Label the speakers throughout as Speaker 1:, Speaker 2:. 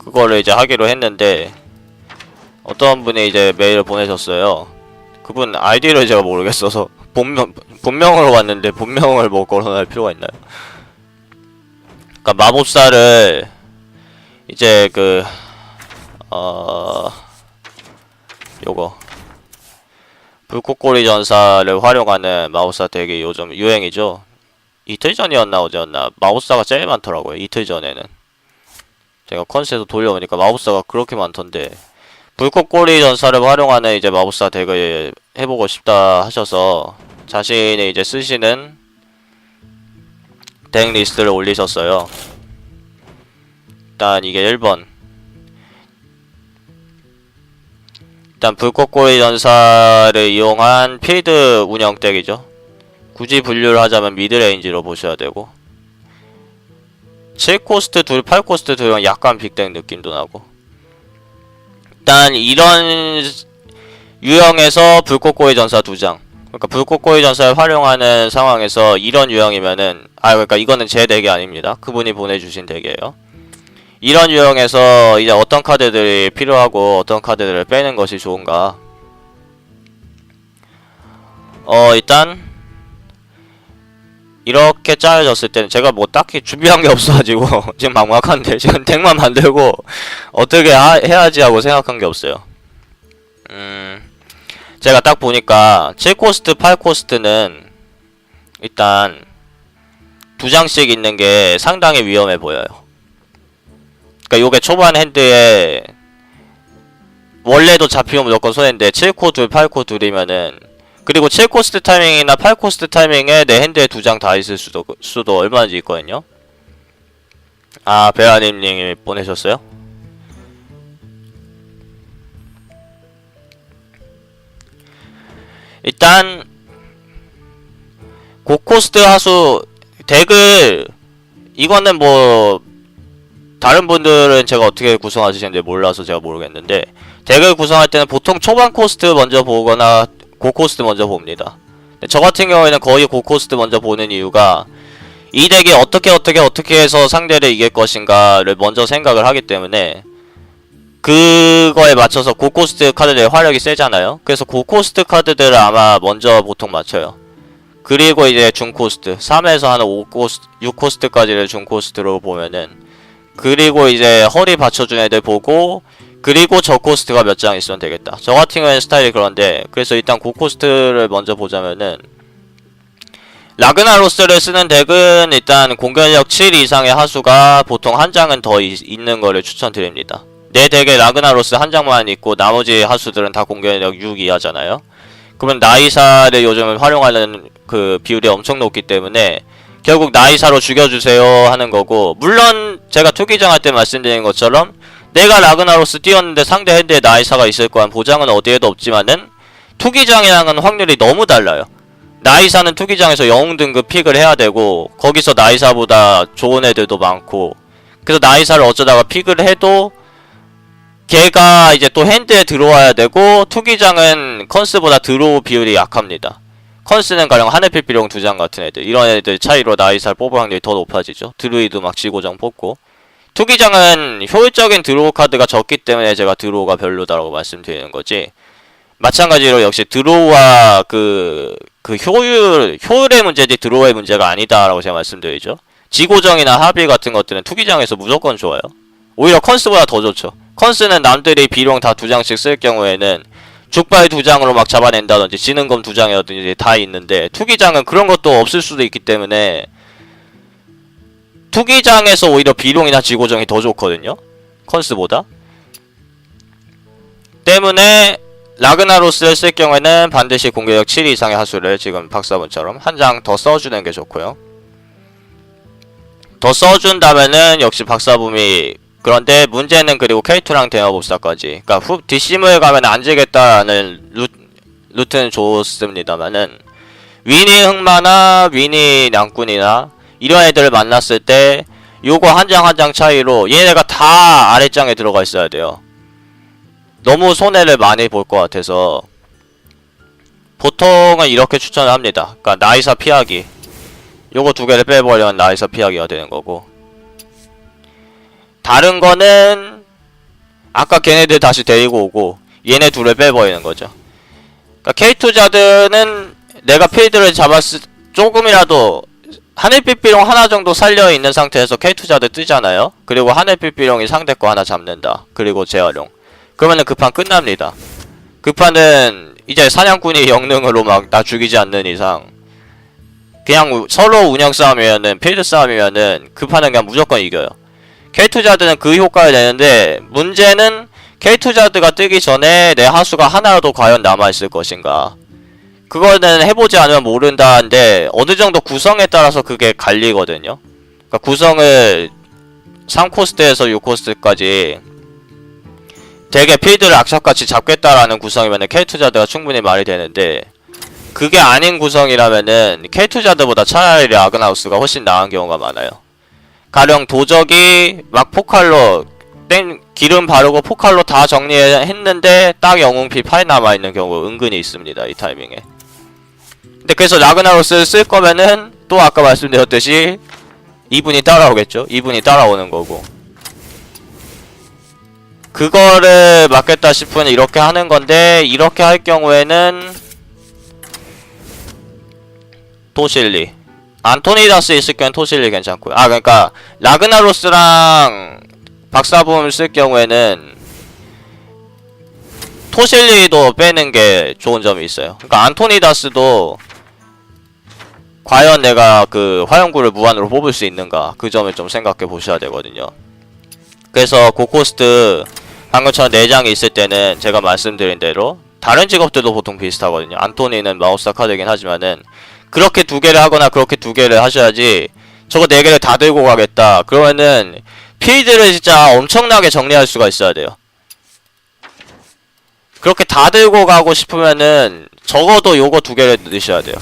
Speaker 1: 그거를 이제 하기로 했는데 어떤 분이 이제 메일을 보내셨어요. 그분 아이디를 제가 모르겠어서 본명으로 왔는데 본명을 뭐 거론할 필요가 있나요? 그러니까 마법사를 이제 요거 불꽃꼬리 전사를 활용하는 마법사 되게 요즘 유행이죠. 이틀 전이었나 어제였나 마법사가 제일 많더라고요. 이틀 전에는 제가 컨셉에서 돌려보니까 마법사가 그렇게 많던데, 불꽃꼬리 전사를 활용하는 이제 마법사 덱을 해보고 싶다 하셔서 자신이 이제 쓰시는 덱 리스트를 올리셨어요. 일단 이게 1번, 일단 불꽃꼬리 전사를 이용한 필드 운영 덱이죠. 굳이 분류를 하자면 미드레인지로 보셔야 되고, 7코스트 둘, 8코스트 둘은 약간 빅덱 느낌도 나고, 일단 이런 유형에서 불꽃꼬리 전사 2장, 그러니까 불꽃꼬리 전사를 활용하는 상황에서 이런 유형이면은, 그러니까 이거는 제 덱이 아닙니다. 그분이 보내주신 덱이에요. 이런 유형에서 이제 어떤 카드들이 필요하고 어떤 카드들을 빼는 것이 좋은가. 일단 이렇게 짜여졌을 때는 제가 뭐 딱히 준비한 게 없어가지고 지금 막막한데, 지금 덱만 만들고 어떻게 해야지 하고 생각한 게 없어요. 제가 딱 보니까 7코스트, 8코스트는 일단 2장씩 있는 게 상당히 위험해 보여요. 그러니까 요게 초반 핸드에 원래도 잡히면 무조건 손해인데 7코 둘, 8코 둘이면은, 그리고 7코스트 타이밍이나 8코스트 타이밍에 내 핸드에 2장 다 있을 수도 얼마든지 있거든요. 베아님님이 보내셨어요? 일단 고코스트 하수 덱을, 이거는 뭐 다른 분들은 제가 어떻게 구성하시는지 몰라서 제가 모르겠는데, 덱을 구성할 때는 보통 초반 코스트 먼저 보거나 고코스트 먼저 봅니다. 저 같은 경우에는 거의 고코스트 먼저 보는 이유가, 이 덱이 어떻게 해서 상대를 이길 것인가를 먼저 생각을 하기 때문에, 그거에 맞춰서 고코스트 카드들의 화력이 세잖아요. 그래서 고코스트 카드들을 아마 먼저 보통 맞춰요. 그리고 이제 중코스트 3에서 한 5코스트, 6코스트까지를 중코스트로 보면은, 그리고 이제 허리 받쳐준 애들 보고, 그리고 저코스트가 몇 장 있으면 되겠다. 저 같은 경우에는 스타일이 그런데, 그래서 일단 고코스트를 먼저 보자면은, 라그나로스를 쓰는 덱은 일단 공격력 7 이상의 하수가 보통 한 장은 더 있는 거를 추천드립니다. 내 덱에 라그나로스 한 장만 있고 나머지 하수들은 다 공격력 6 이하잖아요. 그러면 나이사를 요즘 활용하는 그 비율이 엄청 높기 때문에 결국 나이사로 죽여주세요 하는 거고, 물론 제가 투기장 할 때 말씀드린 것처럼 내가 라그나로스 띄웠는데 상대 핸드에 나이사가 있을 거란 보장은 어디에도 없지만은, 투기장이랑은 확률이 너무 달라요. 나이사는 투기장에서 영웅 등급 픽을 해야 되고, 거기서 나이사보다 좋은 애들도 많고, 그래서 나이사를 어쩌다가 픽을 해도 걔가 이제 또 핸드에 들어와야 되고, 투기장은 컨스보다 드로우 비율이 약합니다. 컨스는 가령 하늘필비룡 2장 같은 애들, 이런 애들 차이로 나이사를 뽑을 확률이 더 높아지죠. 드루이드 막 지고정 뽑고, 투기장은 효율적인 드로우 카드가 적기 때문에 제가 드로우가 별로다라고 말씀드리는 거지, 마찬가지로 역시 드로우와 효율의 문제지 드로우의 문제가 아니다라고 제가 말씀드리죠. 지고정이나 합의 같은 것들은 투기장에서 무조건 좋아요. 오히려 컨스보다 더 좋죠. 컨스는 남들이 비룡 다 2장씩 쓸 경우에는 죽발 2장으로 막 잡아낸다든지 지능검 2장이라든지 다 있는데, 투기장은 그런 것도 없을 수도 있기 때문에 투기장에서 오히려 비룡이나 지고정이 더 좋거든요, 컨스보다. 때문에 라그나로스를 쓸 경우에는 반드시 공격력 7 이상의 하수를 지금 박사분처럼 한 장 더 써주는 게 좋고요. 더 써준다면은 역시 박사분이, 그런데 문제는 그리고 K2랑 대마법사까지, 그니까 뒷심을 가면 안 지겠다는 루트는 좋습니다만은, 위니 흑마나 위니 냥꾼이나 이런 애들을 만났을 때 요거 한 장 한 장 차이로 얘네가 다 아랫장에 들어가 있어야 돼요. 너무 손해를 많이 볼 것 같아서 보통은 이렇게 추천을 합니다. 그니까 나이사 피하기, 요거 2개를 빼버리면 나이사 피하기가 되는 거고, 다른 거는 아까 걔네들 다시 데리고 오고 얘네 둘을 빼버리는 거죠. 그러니까 K2 자드는 내가 필드를 잡았을 조금이라도 하늘빛비룡 하나 정도 살려있는 상태에서 K2 자드 뜨잖아요. 그리고 하늘빛비룡이 상대 거 하나 잡는다. 그리고 재활용. 그러면은 그 판 끝납니다. 그 판은 이제 사냥꾼이 영능으로 막 나 죽이지 않는 이상 그냥 서로 운영 싸움이면은 필드 싸움이면은 그 판은 그냥 무조건 이겨요. K2 자드는 그 효과를 내는데 문제는 K2 자드가 뜨기 전에 내 하수가 하나라도 과연 남아있을 것인가. 그거는 해보지 않으면 모른다는데 어느 정도 구성에 따라서 그게 갈리거든요. 그러니까 구성을 3코스트에서 6코스트까지 되게 필드를 악착같이 잡겠다라는 구성이면은 K2 자드가 충분히 말이 되는데 그게 아닌 구성이라면은 K2 자드보다 차라리 라그나우스가 훨씬 나은 경우가 많아요. 가령 도적이 막 포칼로 기름 바르고 포칼로 다 정리했는데 딱 영웅피 8 남아있는 경우 은근히 있습니다. 이 타이밍에. 근데 그래서 라그나로스를 쓸 거면은 또 아까 말씀드렸듯이 이분이 따라오겠죠. 이분이 따라오는 거고 그거를 막겠다 싶으면 이렇게 하는 건데 이렇게 할 경우에는 토실리 안토니다스 있을 경우엔 토실리 괜찮고요. 아 그러니까 라그나로스랑 박사붐을 쓸 경우에는 토실리도 빼는 게 좋은 점이 있어요. 그러니까 안토니다스도 과연 내가 그 화염구를 무한으로 뽑을 수 있는가 그 점을 좀 생각해 보셔야 되거든요. 그래서 고코스트 방금처럼 4장이 있을 때는 제가 말씀드린 대로 다른 직업들도 보통 비슷하거든요. 안토니는 마우스 카드이긴 하지만은 그렇게 2개를 하거나 그렇게 2개를 하셔야지 저거 4개를 다 들고 가겠다 그러면은 필드를 진짜 엄청나게 정리할 수가 있어야 돼요. 그렇게 다 들고 가고 싶으면은 적어도 요거 2개를 넣으셔야 돼요.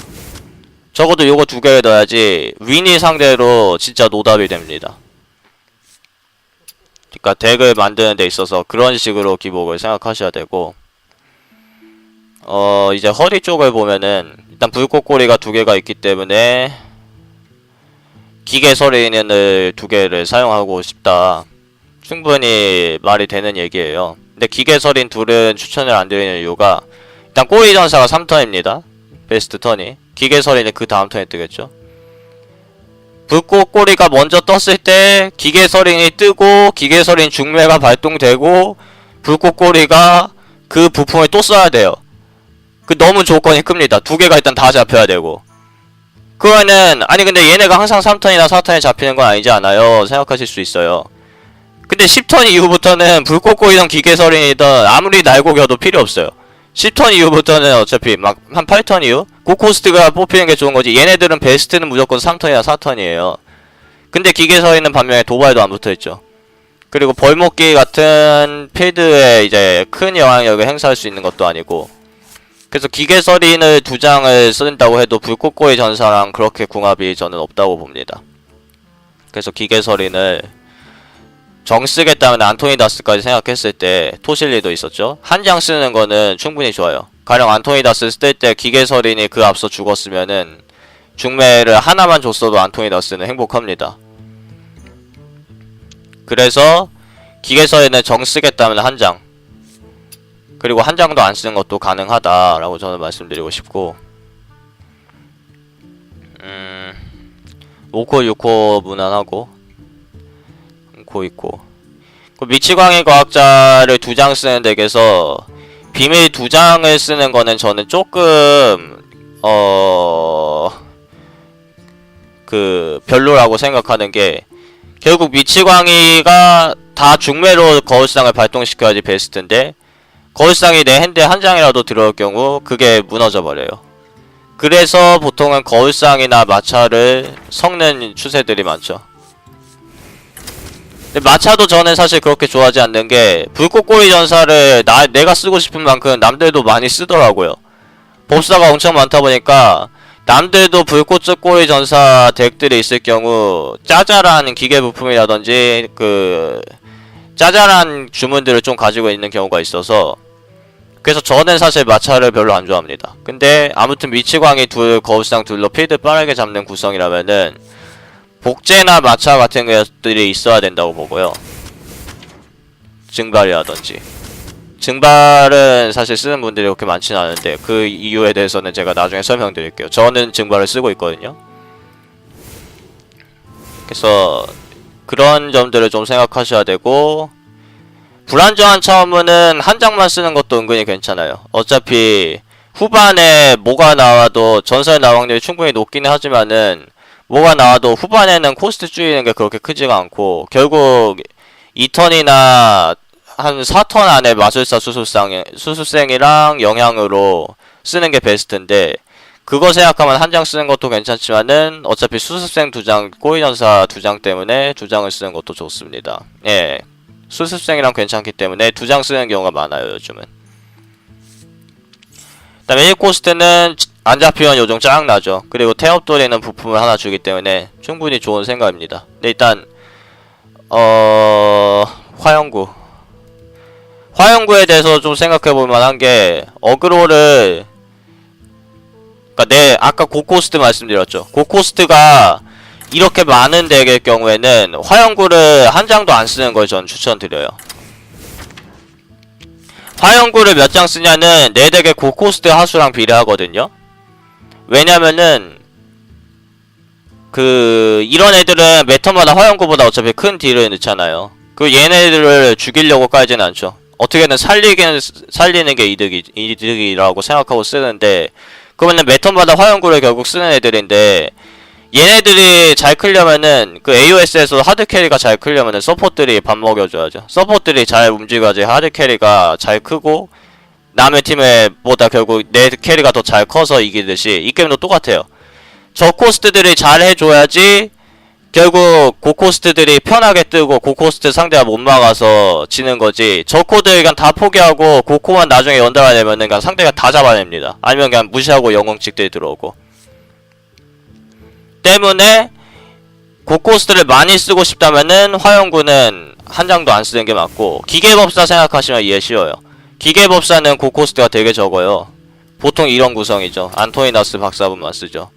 Speaker 1: 적어도 요거 2개를 넣어야지 윈이 상대로 진짜 노답이 됩니다. 그러니까 덱을 만드는 데 있어서 그런 식으로 기복을 생각하셔야 되고 이제 허리 쪽을 보면은 일단 불꽃꼬리가 2개가 있기 때문에 기계 서린을 2개를 사용하고 싶다. 충분히 말이 되는 얘기예요. 근데 기계 서린 둘은 추천을 안 드리는 이유가 일단 꼬리 전사가 3턴입니다. 베스트 턴이. 기계 서린이 그 다음 턴에 뜨겠죠. 불꽃꼬리가 먼저 떴을 때 기계 서린이 뜨고 기계 서린 중매가 발동되고 불꽃꼬리가 그 부품을 또 써야 돼요. 그 너무 조건이 큽니다. 2개가 일단 다 잡혀야 되고. 그거는 아니 근데 얘네가 항상 3턴이나 4턴에 잡히는 건 아니지 않아요? 생각하실 수 있어요. 근데 10턴 이후부터는 불꽃꼬리든 기계설인이든 아무리 날고 겨도 필요 없어요. 10턴 이후부터는 어차피 막 한 8턴 이후? 고코스트가 뽑히는 게 좋은 거지. 얘네들은 베스트는 무조건 3턴이나 4턴이에요. 근데 기계설인은 반면에 도발도 안 붙어있죠. 그리고 벌목기 같은 필드에 이제 큰 영향력을 행사할 수 있는 것도 아니고. 그래서 기계설인을 2장을 쓴다고 해도 불꽃꼬리 전사랑 그렇게 궁합이 저는 없다고 봅니다. 그래서 기계설인을 정 쓰겠다면 안토니다스까지 생각했을 때 토실리도 있었죠. 한 장 쓰는 거는 충분히 좋아요. 가령 안토니다스 쓸 때 기계설인이 그 앞서 죽었으면은 중매를 하나만 줬어도 안토니다스는 행복합니다. 그래서 기계설인을 정 쓰겠다면 한 장, 그리고 한 장도 안 쓰는 것도 가능하다라고 저는 말씀드리고 싶고 5코 6코 무난하고 5코 있고 미치광이 과학자를 2장 쓰는 덱에서 비밀 2장을 쓰는 거는 저는 조금 별로라고 생각하는 게 결국 미치광이가 다 중매로 거울상을 발동시켜야지 베스트인데 거울상이 내 핸드에 한 장이라도 들어올 경우 그게 무너져 버려요. 그래서 보통은 거울상이나 마차를 섞는 추세들이 많죠. 근데 마차도 저는 사실 그렇게 좋아하지 않는 게 불꽃꼬리 전사를 내가 쓰고 싶은 만큼 남들도 많이 쓰더라고요. 법사가 엄청 많다 보니까 남들도 불꽃꼬리 전사 덱들이 있을 경우 짜잘한 기계 부품이라든지 짜잘한 주문들을 좀 가지고 있는 경우가 있어서 그래서 저는 사실 마차를 별로 안 좋아합니다. 근데 아무튼 미치광이 거울상 둘로 필드 빠르게 잡는 구성이라면은 복제나 마차 같은 것들이 있어야 된다고 보고요. 증발이라든지. 증발은 사실 쓰는 분들이 그렇게 많지는 않은데 그 이유에 대해서는 제가 나중에 설명드릴게요. 저는 증발을 쓰고 있거든요. 그래서 그런 점들을 좀 생각하셔야 되고, 불안정한 차원문은 한 장만 쓰는 것도 은근히 괜찮아요. 어차피 후반에 뭐가 나와도 전설 나올 확률이 충분히 높기는 하지만은 뭐가 나와도 후반에는 코스트 줄이는 게 그렇게 크지가 않고, 결국 2턴이나 한 4턴 안에 마술사 수습생이랑 영향으로 쓰는 게 베스트인데, 그거 생각하면 한 장 쓰는 것도 괜찮지만은 어차피 수습생 2장, 꼬리전사 2장 때문에 2장을 쓰는 것도 좋습니다. 예, 수습생이랑 괜찮기 때문에 2장 쓰는 경우가 많아요, 요즘은. 그 다음에 1코스트는 안 잡히면 요정 짜증나죠. 그리고 태엽 돌리는 부품을 하나 주기 때문에 충분히 좋은 생각입니다. 근데 일단 화영구에 대해서 좀 생각해볼 만한 게, 어그로를, 그니까 아까 고코스트 말씀드렸죠. 고코스트가 이렇게 많은 덱의 경우에는 화영구를 한 장도 안 쓰는 걸 전 추천드려요. 화영구를 몇 장 쓰냐는 내 덱의 고코스트 하수랑 비례하거든요. 왜냐면은 이런 애들은 매턴마다 화영구보다 어차피 큰 딜을 넣잖아요. 얘네들을 죽이려고 까지는 않죠. 어떻게든 살리는 게 이득이라고 생각하고 쓰는데, 그러면은 매턴마다 화영구를 결국 쓰는 애들인데, 얘네들이 잘 크려면은 AOS에서 하드캐리가 잘 크려면은 서포트들이 밥 먹여줘야죠. 서포트들이 잘 움직여야지 하드캐리가 잘 크고, 남의 팀에 보다 결국 내 캐리가 더 잘 커서 이기듯이 이 게임도 똑같아요. 저 코스트들이 잘 해줘야지 결국 고코스트들이 편하게 뜨고 고코스트 상대가 못 막아서 지는 거지. 저 코드 그냥 다 포기하고 고코만 나중에 연달아 내면은 그냥 상대가 다 잡아냅니다. 아니면 그냥 무시하고 영웅직들이 들어오고. 때문에 고코스트를 많이 쓰고 싶다면은 화영구는 한 장도 안 쓰는 게 맞고, 기계법사 생각하시면 이해 쉬워요. 기계법사는 고코스트가 되게 적어요. 보통 이런 구성이죠. 안토니나스 박사분만 쓰죠.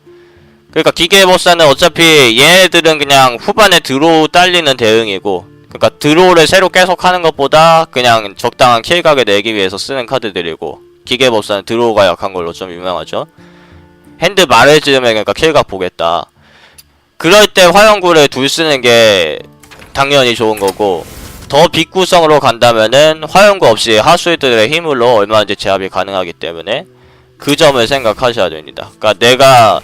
Speaker 1: 그러니까 기계법사는 어차피 얘네들은 그냥 후반에 드로우 딸리는 대응이고, 그러니까 드로우를 새로 계속 하는 것보다 그냥 적당한 킬각을 내기 위해서 쓰는 카드들이고, 기계법사는 드로우가 약한 걸로 좀 유명하죠. 핸드 말을 지으면 그러니까 킬각 보겠다. 그럴 때 화영구를 둘 쓰는 게 당연히 좋은 거고, 더 빅구성으로 간다면은 화영구 없이 하수들의 힘으로 얼마든지 제압이 가능하기 때문에 그 점을 생각하셔야 됩니다. 그러니까 내가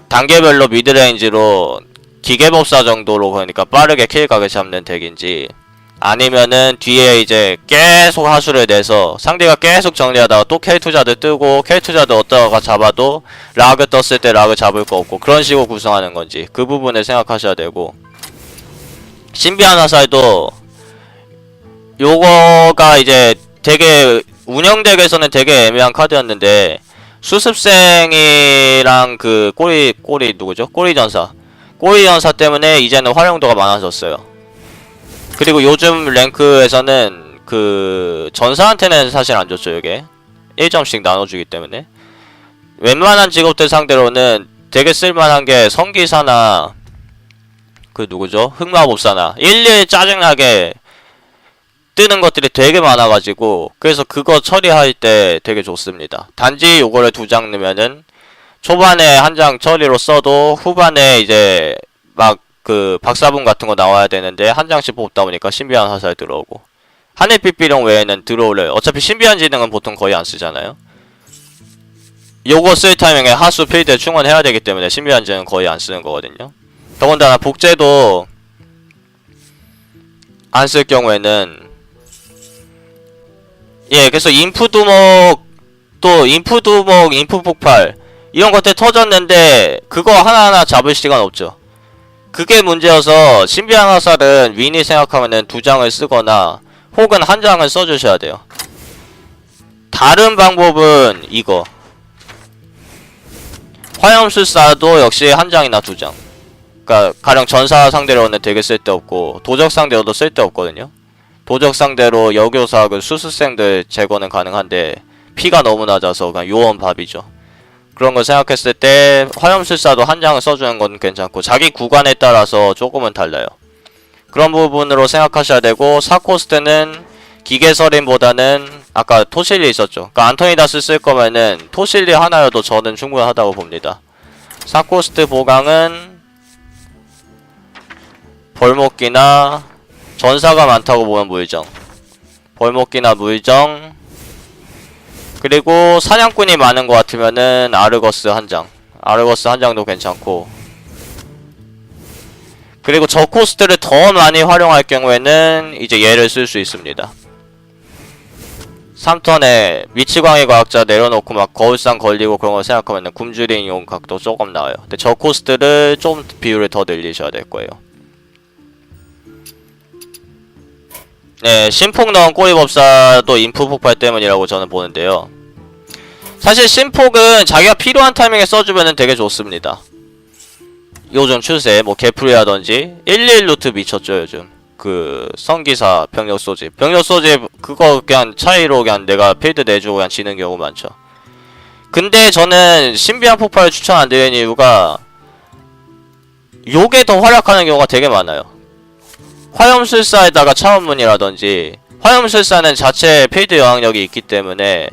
Speaker 1: 단계별로 미드레인지로 기계법사 정도로, 그러니까 빠르게 킬각을 잡는 덱인지, 아니면은 뒤에 이제 계속 하수를 내서 상대가 계속 정리하다가 또 켈투자드 뜨고 켈투자드 얻다가 잡아도 라그 떴을 때 라그 잡을 거 없고, 그런 식으로 구성하는 건지 그 부분을 생각하셔야 되고, 신비한 화살도 요거가 이제 되게 운영덱에서는 되게 애매한 카드였는데, 수습생이랑 꼬리 누구죠? 꼬리전사 때문에 이제는 활용도가 많아졌어요. 그리고 요즘 랭크에서는 전사한테는 사실 안 좋죠. 이게 1점씩 나눠주기 때문에 웬만한 직업들 상대로는 되게 쓸만한 게 성기사나 누구죠? 흑마법사나 1일 짜증나게 뜨는 것들이 되게 많아가지고, 그래서 그거 처리할 때 되게 좋습니다. 단지 요거를 2장 넣으면은 초반에 한 장 처리로 써도 후반에 이제 막 박사분 같은 거 나와야 되는데 한 장씩 뽑다 보니까 신비한 화살 들어오고, 하늘빛비룡 외에는 드로우를 어차피 신비한 지능은 보통 거의 안 쓰잖아요. 요거 쓸 타이밍에 하수 필드에 충원해야 되기 때문에 신비한 지능은 거의 안 쓰는 거거든요. 더군다나 복제도 안 쓸 경우에는, 예, 그래서 인프두목, 인프폭발 이런 것들 터졌는데 그거 하나하나 잡을 시간 없죠. 그게 문제여서 신비한 화살은 윈이 생각하면은 2장을 쓰거나 혹은 한 장을 써주셔야 돼요. 다른 방법은 이거, 화염술사도 역시 한 장이나 2장. 그러니까 가령 전사 상대로는 되게 쓸데없고 도적 상대로도 쓸데없거든요. 도적 상대로 여교사 수습생들 제거는 가능한데 피가 너무 낮아서 그냥 요원밥이죠. 그런 걸 생각했을 때 화염술사도 한 장을 써주는 건 괜찮고, 자기 구간에 따라서 조금은 달라요. 그런 부분으로 생각하셔야 되고, 4코스트는 기계서린보다는 아까 토실리 있었죠. 그러니까 안토니다스 쓸 거면은 토실리 하나여도 저는 충분하다고 봅니다. 4코스트 보강은 벌목기나 전사가 많다고 보면 물정, 벌목기나 물정, 그리고 사냥꾼이 많은 것 같으면은 아르거스 한 장, 아르거스 한 장도 괜찮고, 그리고 저 코스트를 더 많이 활용할 경우에는 이제 얘를 쓸 수 있습니다. 3턴에 미치광이 과학자 내려놓고 막 거울상 걸리고 그런 거 생각하면은 굶주린 각도 조금 나와요. 근데 저 코스트를 좀 비율을 더 늘리셔야 될 거예요. 네, 신폭 넣은 꼬리법사도 인프 폭발 때문이라고 저는 보는데요. 사실 신폭은 자기가 필요한 타이밍에 써주면은 되게 좋습니다. 요즘 추세, 뭐 개풀이라든지 111 루트 미쳤죠 요즘. 그 성기사 병력 소집, 그거 그냥 차이로 그냥 내가 필드 내주고 그냥 지는 경우 많죠. 근데 저는 신비한 폭발을 추천 안 드리는 이유가 요게 더 활약하는 경우가 되게 많아요. 화염술사에다가 차원문이라든지, 화염술사는 자체 필드 영향력이 있기 때문에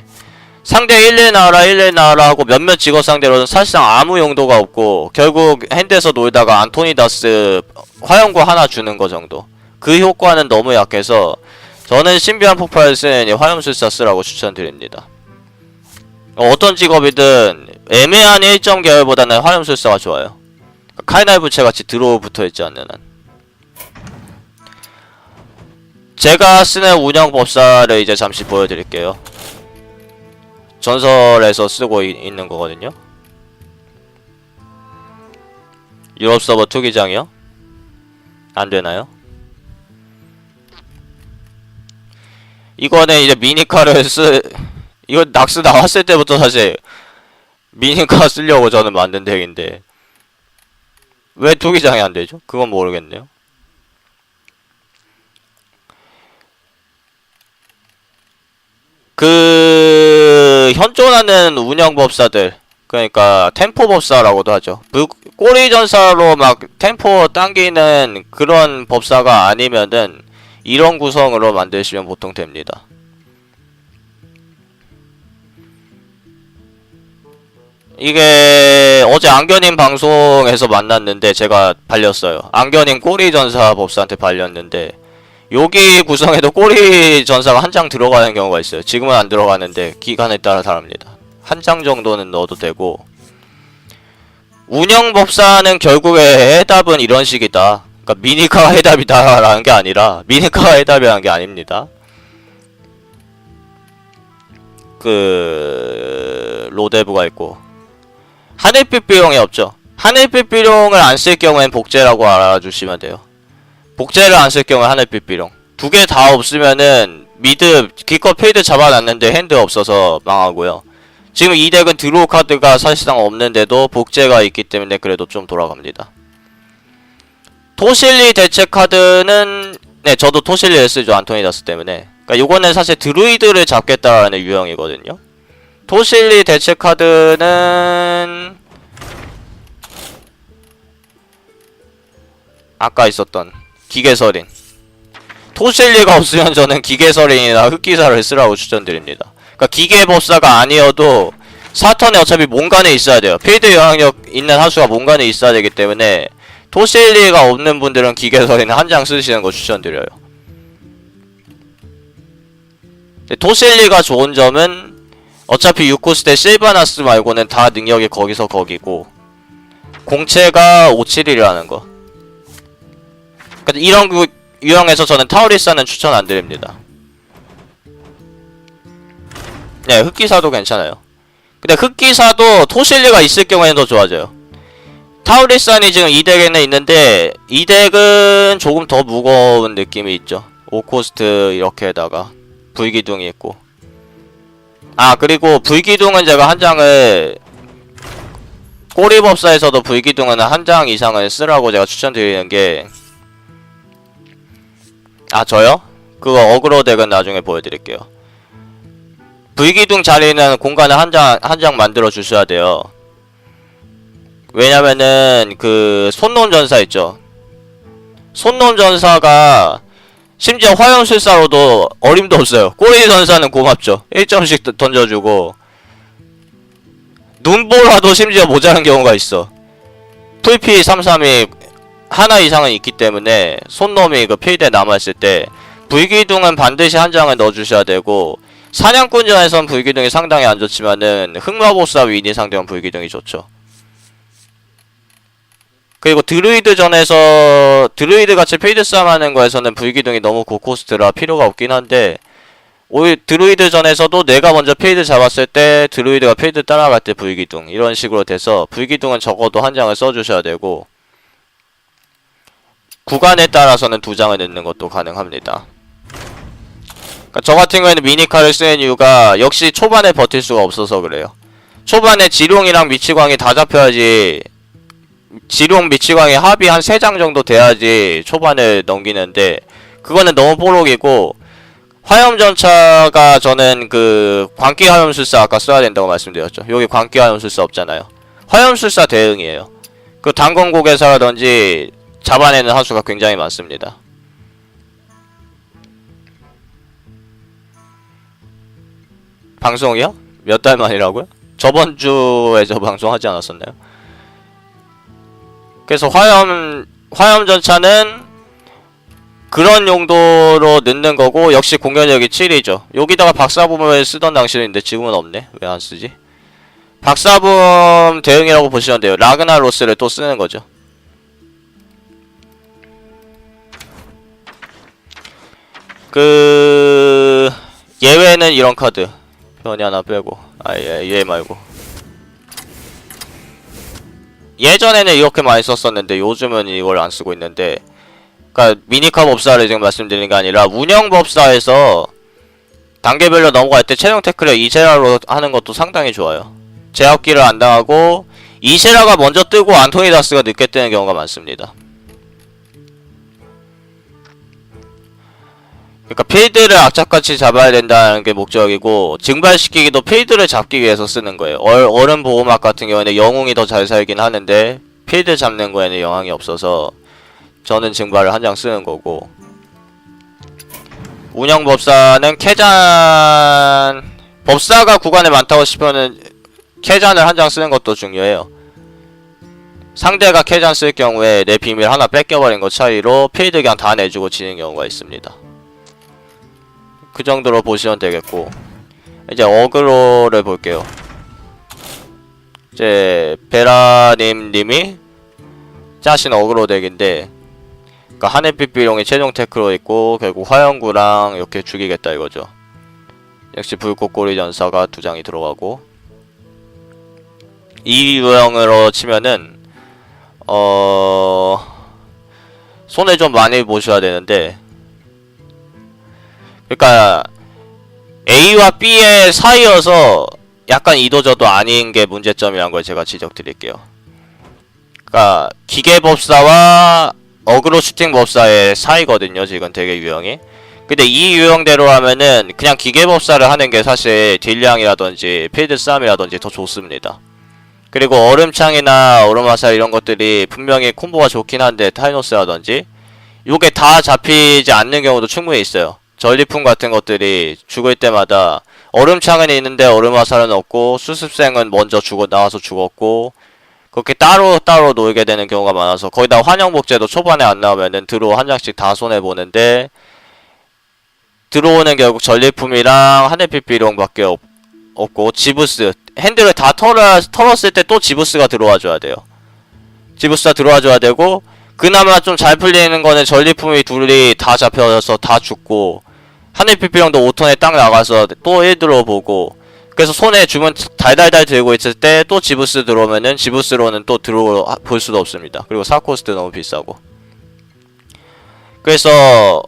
Speaker 1: 상대 1일 나와라 하고 몇몇 직업 상대로는 사실상 아무 용도가 없고 결국 핸드에서 놀다가 안토니다스 화염구 하나 주는 거 정도. 그 효과는 너무 약해서 저는 신비한 폭발을 쓰는 화염술사 쓰라고 추천드립니다. 어떤 직업이든 애매한 1점 계열보다는 화염술사가 좋아요. 카이날 부채같이 드로우 붙어있지 않는 한. 제가 쓰는 운영법사를 이제 잠시 보여드릴게요. 전설에서 쓰고 있는 거거든요. 유럽 서버 투기장이요? 안되나요? 이거는 이제 미니카를 이거 낙스 나왔을 때부터 사실 미니카 쓰려고 저는 만든 덱인데 왜 투기장이 안되죠? 그건 모르겠네요. 그 현존하는 운영법사들, 그러니까 템포법사라고도 하죠. 꼬리전사로 막 템포 당기는 그런 법사가 아니면은 이런 구성으로 만드시면 보통 됩니다. 이게 어제 안견님 방송에서 만났는데 제가 발렸어요. 안견님 꼬리전사 법사한테 발렸는데 여기 구성에도 꼬리 전사가 한 장 들어가는 경우가 있어요. 지금은 안 들어가는데 기간에 따라 다릅니다. 한 장 정도는 넣어도 되고, 운영법사는 결국에 해답은 이런 식이다. 그러니까 미니카가 해답이다 라는 게 아니라 미니카가 해답이라는 게 아닙니다. 그 로데브가 있고 하늘빛 비룡이 없죠. 하늘빛 비룡을 안 쓸 경우엔 복제라고 알아주시면 돼요. 복제를 안 쓸 경우에 하늘빛 비룡 두 개 다 없으면은 미드 기껏 필드 잡아놨는데 핸드 없어서 망하고요. 지금 이 덱은 드로우 카드가 사실상 없는데도 복제가 있기 때문에 그래도 좀 돌아갑니다. 토실리 대체 카드는 네, 저도 토실리를 쓰죠. 안토니다스 때문에. 그러니까 요거는 사실 드루이드를 잡겠다라는 유형이거든요. 토실리 대체 카드는 아까 있었던 기계서린. 토실리가 없으면 저는 기계서린이나 흑기사를 쓰라고 추천드립니다. 그러니까 기계법사가 아니어도 사턴에 어차피 몽간에 있어야 돼요. 필드 영향력 있는 하수가 몽간에 있어야 되기 때문에 토실리가 없는 분들은 기계서린 한 장 쓰시는 거 추천드려요. 토실리가 좋은 점은 어차피 6코스 때 실바나스 말고는 다 능력이 거기서 거기고 공채가 571이라는 거. 그러니까 이런 유형에서 저는 타우리사는 추천 안 드립니다. 네, 흑기사도 괜찮아요. 근데 흑기사도 토실리가 있을 경우에는 더 좋아져요. 타우리산이 지금 이 덱에는 있는데 이 덱은 조금 더 무거운 느낌이 있죠. 5코스트 이렇게에다가 불기둥이 있고, 아 그리고 불기둥은 제가 한 장을 꼬리법사에서도 불기둥은 한 장 이상을 쓰라고 제가 추천드리는 게, 아 저요? 그거 어그로 덱은 나중에 보여드릴게요. 불기둥 자리는 공간을 한 장 만들어 주셔야 돼요. 왜냐면은 그 손놈 전사 있죠. 손놈 전사가 심지어 화염술사로도 어림도 없어요. 꼬리 전사는 고맙죠. 1점씩 던져주고 눈보라도 심지어 모자란 경우가 있어. 풀피 33이 하나 이상은 있기 때문에 손놈이 그 필드에 남아있을 때 불기둥은 반드시 한 장을 넣어주셔야 되고, 사냥꾼전에선 불기둥이 상당히 안 좋지만은 흑마법사 위니 상대는 불기둥이 좋죠. 그리고 드루이드전에서 드루이드 같이 필드 싸움 하는 거에서는 불기둥이 너무 고코스트라 필요가 없긴 한데, 오히려 드루이드전에서도 내가 먼저 필드 잡았을 때 드루이드가 필드 따라갈 때 불기둥 이런 식으로 돼서 불기둥은 적어도 한 장을 써주셔야 되고, 구간에 따라서는 두 장을 넣는 것도 가능합니다. 그러니까 저 같은 경우에는 미니카를 쓰는 이유가 역시 초반에 버틸 수가 없어서 그래요. 초반에 지룡이랑 미치광이 다 잡혀야지, 지룡 미치광이 합이 한 3장 정도 돼야지 초반을 넘기는데, 그거는 너무 뽀록이고, 화염전차가 저는 그 광기 화염술사 아까 써야 된다고 말씀드렸죠. 여기 광기 화염술사 없잖아요. 화염술사 대응이에요. 그 단검고개사라든지 잡아내는 하수가 굉장히 많습니다. 방송이요? 몇 달 만이라고요? 저번 주에 저 방송하지 않았었나요? 그래서 화염전차는 그런 용도로 넣는 거고, 역시 공격력이 7이죠. 여기다가 박사붐을 쓰던 당시인데 지금은 없네. 왜 안 쓰지? 박사붐 대응이라고 보시면 돼요. 라그나로스를 또 쓰는 거죠. 그 예외는 이런 카드. 변이 하나 빼고. 얘 말고. 예전에는 이렇게 많이 썼었는데 요즘은 이걸 안 쓰고 있는데, 그러니까 미니카 법사를 지금 말씀드리는 게 아니라 운영 법사에서 단계별로 넘어갈 때 최종 태클을 이세라로 하는 것도 상당히 좋아요. 제압기를 안 당하고 이세라가 먼저 뜨고 안토니다스가 늦게 뜨는 경우가 많습니다. 그러니까 필드를 악착같이 잡아야 된다는 게 목적이고, 증발시키기도 필드를 잡기 위해서 쓰는 거예요. 얼음 보호막 같은 경우에는 영웅이 더 잘 살긴 하는데 필드 잡는 거에는 영향이 없어서 저는 증발을 한 장 쓰는 거고, 운영법사는 캐잔, 법사가 구간에 많다고 싶으면 캐잔을 한 장 쓰는 것도 중요해요. 상대가 캐잔 쓸 경우에 내 비밀 하나 뺏겨버린 것 차이로 필드 그냥 다 내주고 지는 경우가 있습니다. 그 정도로 보시면 되겠고, 이제 어그로를 볼게요. 이제 베라님이 짜신 어그로 덱인데, 그러니까 하늘빛 비룡이 최종 테크로 있고 결국 화영구랑 이렇게 죽이겠다 이거죠. 역시 불꽃꼬리 전사가 2장이 들어가고, 이 유형으로 치면은 손을 좀 많이 보셔야 되는데, 그러니까 A와 B의 사이여서 약간 이도저도 아닌 게 문제점이란 걸 제가 지적드릴게요. 그러니까 기계법사와 어그로 슈팅법사의 사이거든요, 지금 되게 유형이. 근데 이 유형대로 하면은 그냥 기계법사를 하는 게 사실 딜량이라든지 필드 싸움이라든지 더 좋습니다. 그리고 얼음창이나 얼음화살 이런 것들이 분명히 콤보가 좋긴 한데, 타이노스라든지 요게 다 잡히지 않는 경우도 충분히 있어요. 전리품 같은 것들이 죽을 때마다 얼음창은 있는데 얼음화살은 없고, 수습생은 먼저 나와서 죽었고, 그렇게 따로 놀게 되는 경우가 많아서, 거기다 환영복제도 초반에 안 나오면은 드로우 한 장씩 다 손해보는데, 드로우는 결국 전리품이랑 하늘빛 비룡밖에 없고, 지부스 핸들을 다 털었을 때 또 지부스가 들어와줘야 돼요. 지부스가 들어와줘야 되고, 그나마 좀 잘 풀리는 거는 전리품이 둘이 다 잡혀서 다 죽고, 하늘빛 비룡도 5턴에 딱 나가서 또 1 들어보고, 그래서 손에 주문 달달달 들고 있을 때 또 지부스 들어오면은 지부스로는 또 볼 수도 없습니다. 그리고 사코스트 너무 비싸고. 그래서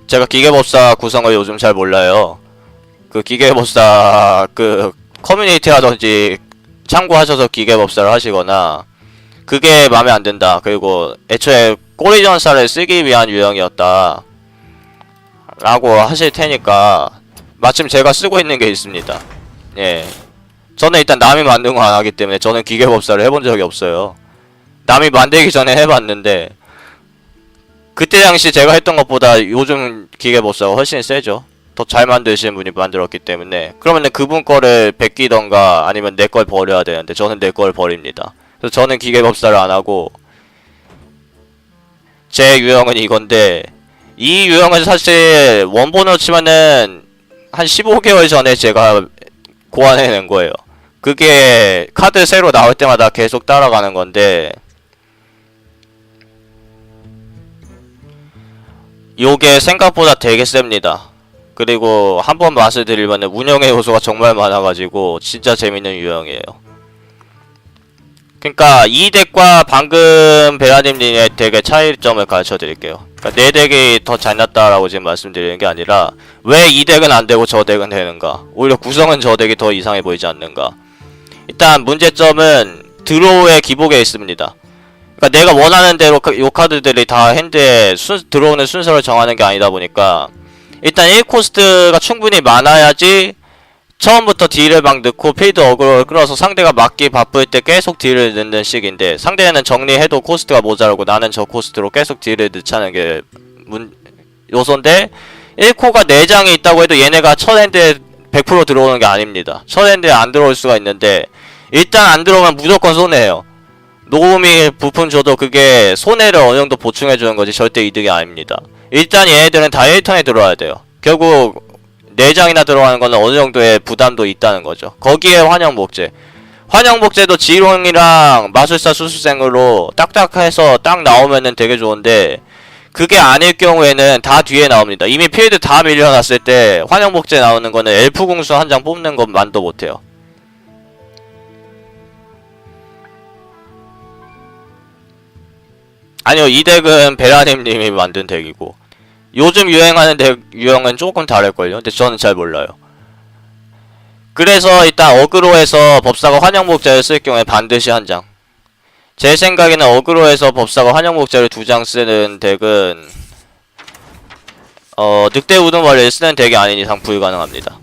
Speaker 1: 제가 기계법사 구성을 요즘 잘 몰라요. 그 기계법사 그 커뮤니티라든지 참고하셔서 기계법사를 하시거나, 그게 마음에 안 든다, 그리고 애초에 꼬리전사를 쓰기 위한 유형이었다 라고 하실 테니까, 마침 제가 쓰고 있는 게 있습니다. 예, 저는 일단 남이 만든 거 안 하기 때문에 저는 기계법사를 해본 적이 없어요. 남이 만들기 전에 해봤는데, 그때 당시 제가 했던 것보다 요즘 기계법사가 훨씬 세죠. 더 잘 만드시는 분이 만들었기 때문에. 그러면은 그분 거를 베끼던가 아니면 내 걸 버려야 되는데 저는 내 걸 버립니다. 그래서 저는 기계법사를 안 하고 제 유형은 이건데, 이 유형은 사실 원본으로 치면은 한 15개월 전에 제가 고안해낸 거예요. 그게 카드 새로 나올 때마다 계속 따라가는 건데, 요게 생각보다 되게 셉니다. 그리고 한번 맛을 드리면 운영의 요소가 정말 많아가지고 진짜 재밌는 유형이에요. 그러니까 이 덱과 방금 베라님의 덱의 차이점을 가르쳐 드릴게요. 그러니까 내 덱이 더 잘났다라고 지금 말씀드리는 게 아니라 왜 이 덱은 안 되고 저 덱은 되는가, 오히려 구성은 저 덱이 더 이상해 보이지 않는가. 일단 문제점은 드로우의 기복에 있습니다. 그러니까 내가 원하는 대로 요 카드들이 다 핸드에 들어오는 순서를 정하는 게 아니다 보니까, 일단 1코스트가 충분히 많아야지 처음부터 딜을 막 넣고 필드 어그로를 끌어서 상대가 맞기 바쁠 때 계속 딜을 넣는 식인데, 상대는 정리해도 코스트가 모자라고 나는 저 코스트로 계속 딜을 넣자는 게 요소인데, 1코가 4장이 있다고 해도 얘네가 첫 핸드에 100% 들어오는 게 아닙니다. 첫 핸드에 안 들어올 수가 있는데, 일단 안 들어오면 무조건 손해예요. 노우미 부품 줘도 그게 손해를 어느 정도 보충해주는 거지 절대 이득이 아닙니다. 일단 얘네들은 다 1턴에 들어와야 돼요. 결국 4장이나 들어가는 거는 어느 정도의 부담도 있다는 거죠. 거기에 환영복제. 환영복제도 지롱이랑 마술사 수수생으로 딱딱해서 딱 나오면은 되게 좋은데, 그게 아닐 경우에는 다 뒤에 나옵니다. 이미 필드 다 밀려났을 때 환영복제 나오는 거는 엘프궁수 한 장 뽑는 것만도 못해요. 아니요, 이 덱은 베라님님이 만든 덱이고, 요즘 유행하는 덱 유형은 조금 다를걸요? 근데 저는 잘 몰라요. 그래서 일단 어그로에서 법사가 환영복제를 쓸 경우에 반드시 한 장. 제 생각에는 어그로에서 법사가 환영복제를 2장 쓰는 덱은 늑대 우두머리를 쓰는 덱이 아닌 이상 불가능합니다.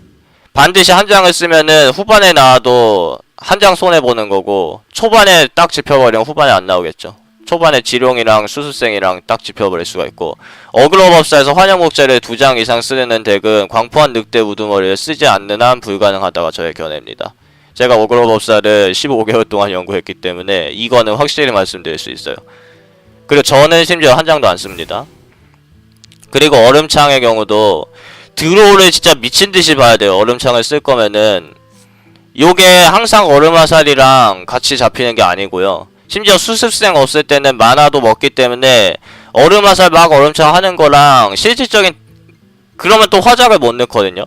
Speaker 1: 반드시 한 장을 쓰면은 후반에 나와도 한 장 손해보는 거고, 초반에 딱 집혀버리면 후반에 안 나오겠죠. 초반에 지룡이랑 수수생이랑 딱 집혀버릴 수가 있고, 어그로 법사에서 환영복제를 2장 이상 쓰는 덱은 광포한 늑대 우두머리를 쓰지 않는 한 불가능하다가 저의 견해입니다. 제가 어그로 법사를 15개월 동안 연구했기 때문에 이거는 확실히 말씀드릴 수 있어요. 그리고 저는 심지어 한 장도 안 씁니다. 그리고 얼음창의 경우도 드로우를 진짜 미친듯이 봐야 돼요. 얼음창을 쓸 거면은 요게 항상 얼음화살이랑 같이 잡히는 게 아니고요. 심지어 수습생 없을 때는 만화도 먹기 때문에 얼음화살 막 얼음창 하는 거랑 실질적인, 그러면 또 화작을 못 넣거든요.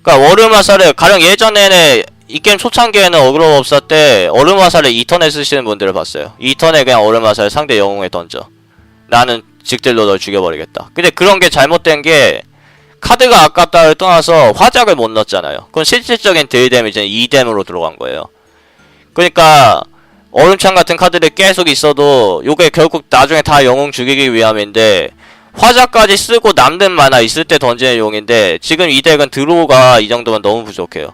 Speaker 1: 그러니까 얼음화살을 가령 예전에는 이 게임 초창기에는 어그로법사 때 얼음화살을 2턴에 쓰시는 분들을 봤어요. 2턴에 그냥 얼음화살 상대 영웅에 던져. 나는 직딜로 널 죽여버리겠다. 근데 그런 게 잘못된 게, 카드가 아깝다를 떠나서 화작을 못 넣었잖아요. 그건 실질적인 딜 데미지는 2뎀으로 들어간 거예요. 그러니까 얼음창 같은 카드들이 계속 있어도 요게 결국 나중에 다 영웅 죽이기 위함인데, 화작까지 쓰고 남는 만화 있을 때 던지는 용인데, 지금 이 덱은 드로우가 이 정도면 너무 부족해요.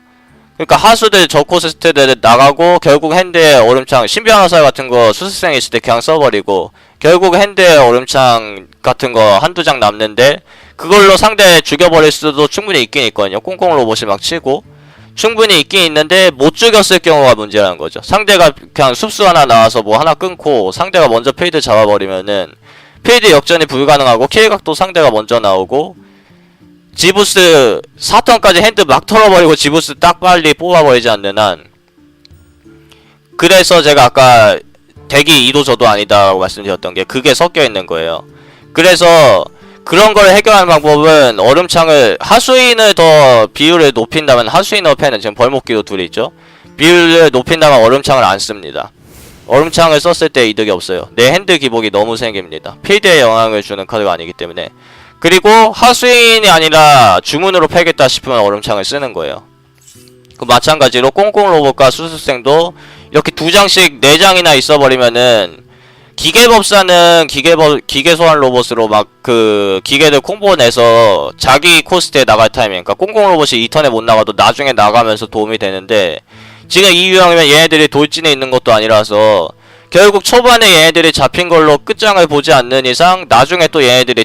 Speaker 1: 그러니까 하수들 저코스트들 나가고 결국 핸드에 얼음창, 신비한화살 같은 거 수습생 있을 때 그냥 써버리고, 결국 핸드에 얼음창 같은 거 한두 장 남는데 그걸로 상대 죽여버릴 수도 충분히 있긴 있거든요. 꽁꽁 로봇이 막 치고 충분히 있긴 있는데 못 죽였을 경우가 문제라는 거죠. 상대가 그냥 숲수 하나 나와서 뭐 하나 끊고 상대가 먼저 필드 잡아버리면은 필드 역전이 불가능하고 킬각도 상대가 먼저 나오고, 지부스 4턴까지 핸드 막 털어버리고 지부스 딱 빨리 뽑아버리지 않는 한. 그래서 제가 아까 덱이 이도저도 아니다라고 말씀드렸던 게 그게 섞여 있는 거예요. 그래서 그런 걸 해결하는 방법은 얼음창을, 하수인을 더 비율을 높인다면, 하수인어 펜은 지금 벌목기도 둘이 있죠. 비율을 높인다면 얼음창을 안 씁니다. 얼음창을 썼을 때 이득이 없어요. 내 핸드 기복이 너무 생깁니다. 필드에 영향을 주는 카드가 아니기 때문에. 그리고 하수인이 아니라 주문으로 패겠다 싶으면 얼음창을 쓰는 거예요. 그 마찬가지로 꽁꽁 로봇과 수습생도 이렇게 2장씩 4장이나 있어버리면은, 기계법사는 기계소환 로봇으로 막 그 기계들 콤보 내서 자기 코스트에 나갈 타이밍, 그러니까 꽁꽁 로봇이 2턴에 못 나가도 나중에 나가면서 도움이 되는데, 지금 이 유형이면 얘네들이 돌진에 있는 것도 아니라서 결국 초반에 얘네들이 잡힌 걸로 끝장을 보지 않는 이상 나중에 또 얘네들이